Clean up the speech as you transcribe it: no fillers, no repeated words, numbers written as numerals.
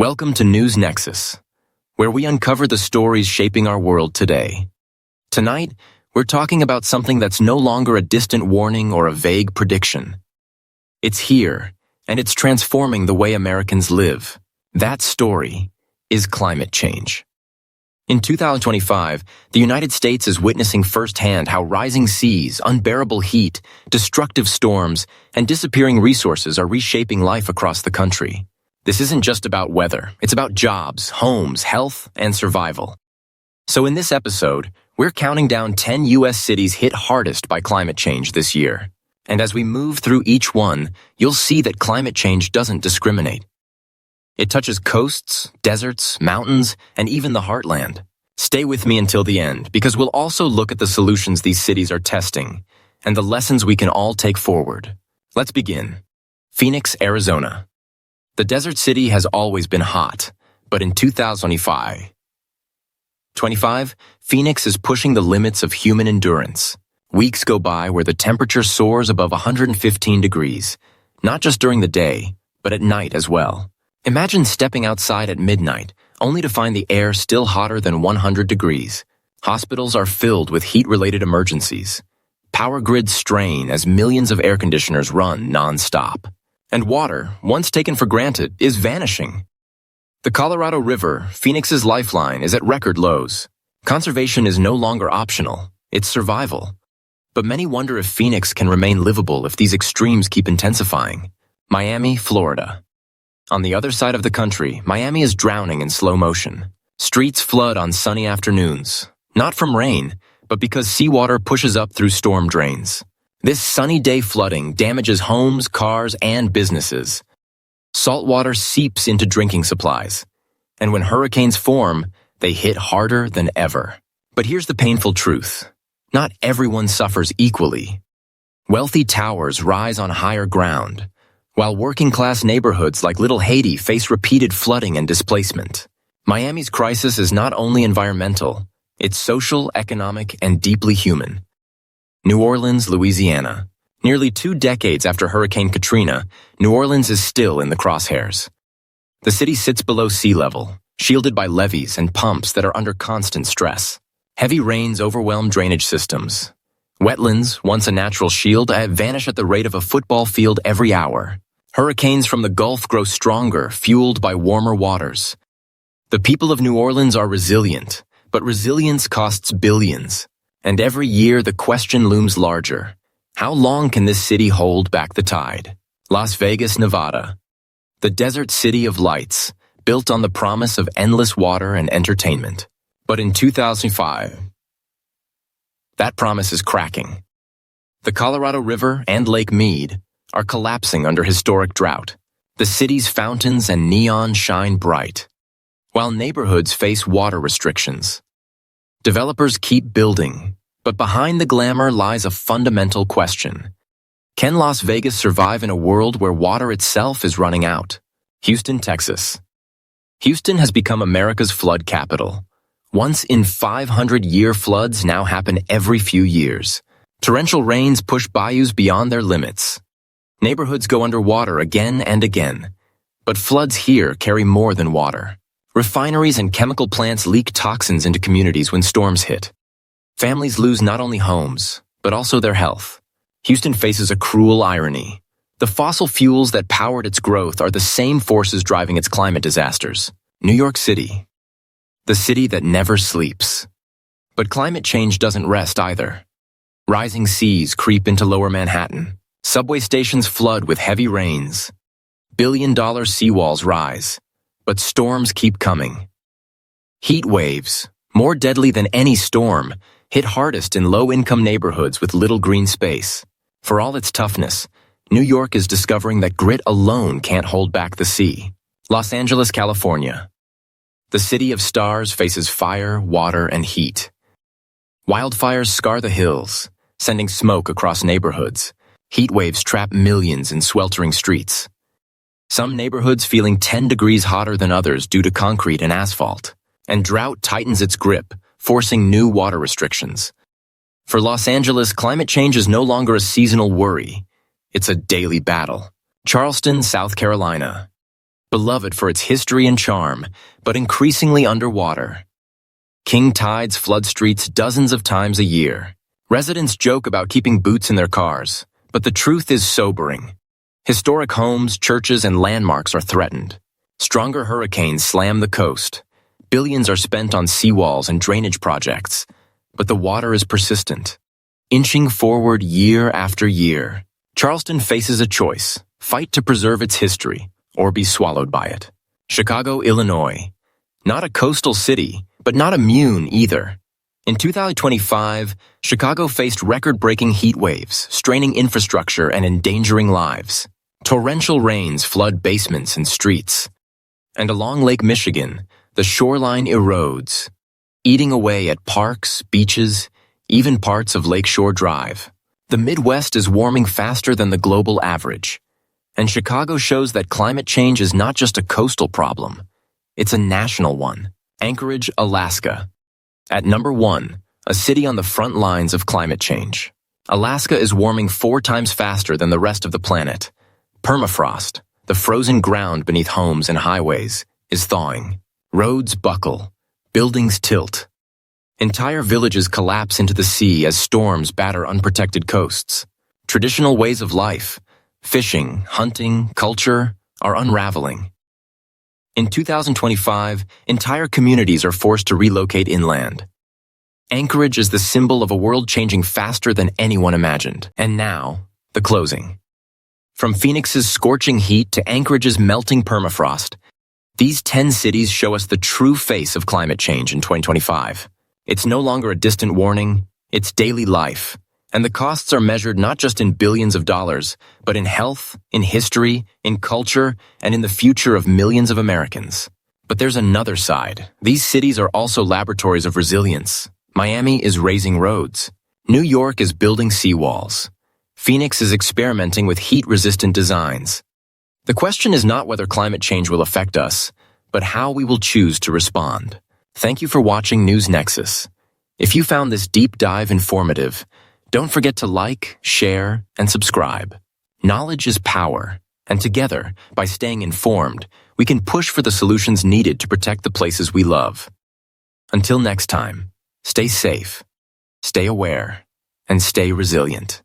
Welcome to News Nexus, where we uncover the stories shaping our world today. Tonight, we're talking about something that's no longer a distant warning or a vague prediction. It's here, and it's transforming the way Americans live. That story is climate change. In 2025, the United States is witnessing firsthand how rising seas, unbearable heat, destructive storms, and disappearing resources are reshaping life across the country. This isn't just about weather, it's about jobs, homes, health, and survival. So in this episode, we're counting down 10 U.S. cities hit hardest by climate change this year. And as we move through each one, you'll see that climate change doesn't discriminate. It touches coasts, deserts, mountains, and even the heartland. Stay with me until the end, because we'll also look at the solutions these cities are testing and the lessons we can all take forward. Let's begin. Phoenix, Arizona. The desert city has always been hot, but in 2025, Phoenix is pushing the limits of human endurance. Weeks go by where the temperature soars above 115 degrees, not just during the day, but at night as well. Imagine stepping outside at midnight, only to find the air still hotter than 100 degrees. Hospitals are filled with heat-related emergencies. Power grids strain as millions of air conditioners run non-stop. And water, once taken for granted, is vanishing. The Colorado River, Phoenix's lifeline, is at record lows. Conservation is no longer optional, it's survival. But many wonder if Phoenix can remain livable if these extremes keep intensifying. Miami, Florida. On the other side of the country, Miami is drowning in slow motion. Streets flood on sunny afternoons, not from rain, but because seawater pushes up through storm drains. This sunny day flooding damages homes, cars, and businesses. Salt water seeps into drinking supplies. And when hurricanes form, they hit harder than ever. But here's the painful truth. Not everyone suffers equally. Wealthy towers rise on higher ground, while working-class neighborhoods like Little Haiti face repeated flooding and displacement. Miami's crisis is not only environmental, it's social, economic, and deeply human. New Orleans, Louisiana. Nearly 2 decades after Hurricane Katrina, New Orleans is still in the crosshairs. The city sits below sea level, shielded by levees and pumps that are under constant stress. Heavy rains overwhelm drainage systems. Wetlands, once a natural shield, vanish at the rate of a football field every hour. Hurricanes from the Gulf grow stronger, fueled by warmer waters. The people of New Orleans are resilient, but resilience costs billions. And every year the question looms larger. How long can this city hold back the tide? Las Vegas, Nevada. The desert city of lights, built on the promise of endless water and entertainment. But in 2005, that promise is cracking. The Colorado River and Lake Mead are collapsing under historic drought. The city's fountains and neon shine bright, while neighborhoods face water restrictions. Developers keep building, but behind the glamour lies a fundamental question. Can Las Vegas survive in a world where water itself is running out? Houston, Texas. Houston has become America's flood capital. Once in 500-year floods now happen every few years. Torrential rains push bayous beyond their limits. Neighborhoods go underwater again and again. But floods here carry more than water. Refineries and chemical plants leak toxins into communities when storms hit. Families lose not only homes, but also their health. Houston faces a cruel irony. The fossil fuels that powered its growth are the same forces driving its climate disasters. New York City, the city that never sleeps. But climate change doesn't rest either. Rising seas creep into lower Manhattan. Subway stations flood with heavy rains. Billion-dollar seawalls rise. But storms keep coming. Heat waves, more deadly than any storm, hit hardest in low-income neighborhoods with little green space. For all its toughness, New York is discovering that grit alone can't hold back the sea. Los Angeles, California. The city of stars faces fire, water, and heat. Wildfires scar the hills, sending smoke across neighborhoods. Heat waves trap millions in sweltering streets. Some neighborhoods feeling 10 degrees hotter than others due to concrete and asphalt. And drought tightens its grip, forcing new water restrictions. For Los Angeles, climate change is no longer a seasonal worry. It's a daily battle. Charleston, South Carolina. beloved for its history and charm, but increasingly underwater. King tides flood streets dozens of times a year. Residents joke about keeping boots in their cars, but the truth is sobering. Historic homes, churches, and landmarks are threatened. Stronger hurricanes slam the coast. Billions are spent on seawalls and drainage projects, but the water is persistent. Inching forward year after year, Charleston faces a choice: fight to preserve its history, or be swallowed by it. Chicago, Illinois. Not a coastal city, but not immune either. In 2025, Chicago faced record-breaking heat waves, straining infrastructure and endangering lives. Torrential rains flood basements and streets. And along Lake Michigan, the shoreline erodes, eating away at parks, beaches, even parts of Lakeshore Drive. The Midwest is warming faster than the global average. And Chicago shows that climate change is not just a coastal problem. It's a national one. Anchorage, Alaska. At number 1, a city on the front lines of climate change. Alaska is warming 4 times faster than the rest of the planet. Permafrost, the frozen ground beneath homes and highways, is thawing. Roads buckle. Buildings tilt. Entire villages collapse into the sea as storms batter unprotected coasts. Traditional ways of life, fishing, hunting, culture, are unraveling. In 2025, entire communities are forced to relocate inland. Anchorage is the symbol of a world changing faster than anyone imagined. And now, the closing. From Phoenix's scorching heat to Anchorage's melting permafrost, these 10 cities show us the true face of climate change in 2025. It's no longer a distant warning, it's daily life. And the costs are measured not just in billions of dollars, but in health, in history, in culture, and in the future of millions of Americans. But there's another side. These cities are also laboratories of resilience. Miami is raising roads. New York is building seawalls. Phoenix is experimenting with heat-resistant designs. The question is not whether climate change will affect us, but how we will choose to respond. Thank you for watching News Nexus. If you found this deep dive informative, don't forget to like, share, and subscribe. Knowledge is power, and together, by staying informed, we can push for the solutions needed to protect the places we love. Until next time, stay safe, stay aware, and stay resilient.